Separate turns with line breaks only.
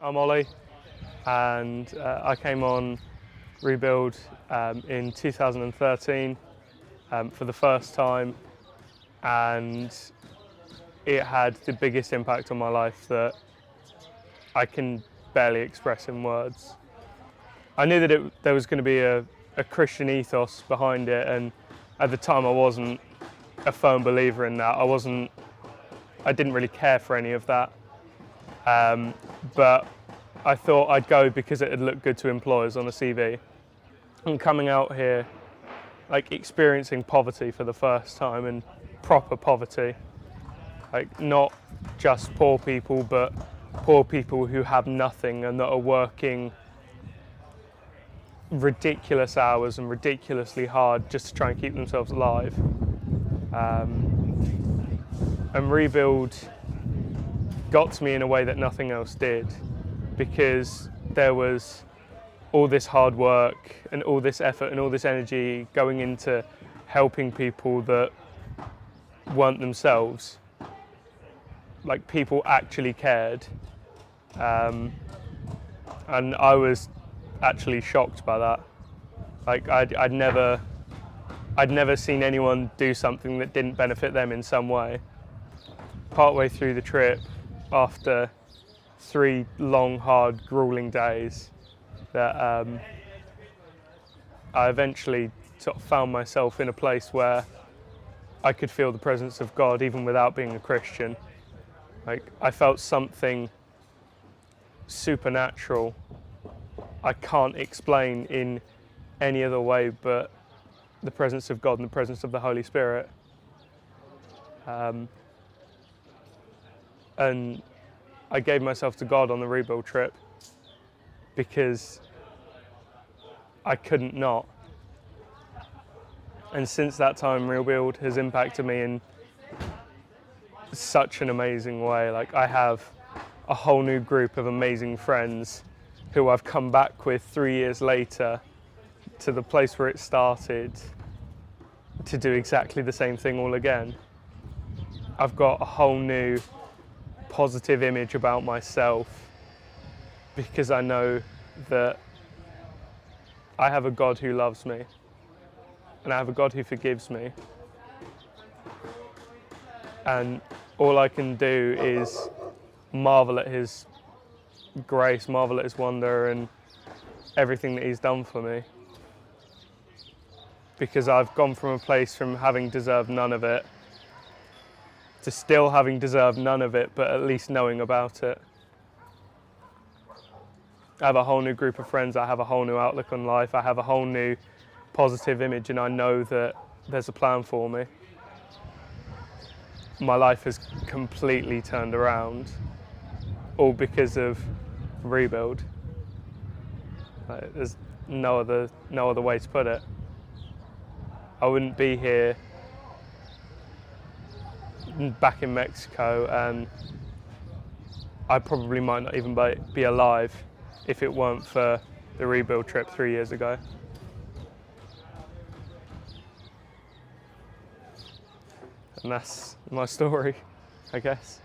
I'm Ollie, and I came on ReBuild in 2013 for the first time, and it had the biggest impact on my life that I can barely express in words. I knew that there was going to be a Christian ethos behind it, and at the time I wasn't a firm believer in that. I didn't really care for any of that, but I thought I'd go because it had looked good to employers on a CV. And coming out here, like experiencing poverty for the first time, and proper poverty, like not just poor people, but poor people who have nothing and that are working ridiculous hours and ridiculously hard just to try and keep themselves alive. And ReBuild got to me in a way that nothing else did, because there was all this hard work and all this effort and all this energy going into helping people that weren't themselves. Like, people actually cared. And I was actually shocked by that. Like, I'd never seen anyone do something that didn't benefit them in some way. Partway through the trip, after 3 long, hard, grueling days, that I eventually sort of found myself in a place where I could feel the presence of God even without being a Christian. Like, I felt something supernatural I can't explain in any other way but the presence of God and the presence of the Holy Spirit. And I gave myself to God on the ReBuild trip because I couldn't not. And since that time, ReBuild has impacted me in such an amazing way. Like, I have a whole new group of amazing friends who I've come back with 3 years later to the place where it started to do exactly the same thing all again. I've got a whole new positive image about myself because I know that I have a God who loves me, and I have a God who forgives me, and all I can do is marvel at his grace, marvel at his wonder and everything that he's done for me, because I've gone from a place from having deserved none of it to still having deserved none of it, but at least knowing about it. I have a whole new group of friends, I have a whole new outlook on life, I have a whole new positive image, and I know that there's a plan for me. My life has completely turned around, all because of ReBuild. Like, there's no other way to put it. I wouldn't be here back in Mexico, and I probably might not even be alive if it weren't for the ReBuild trip 3 years ago. And that's my story, I guess.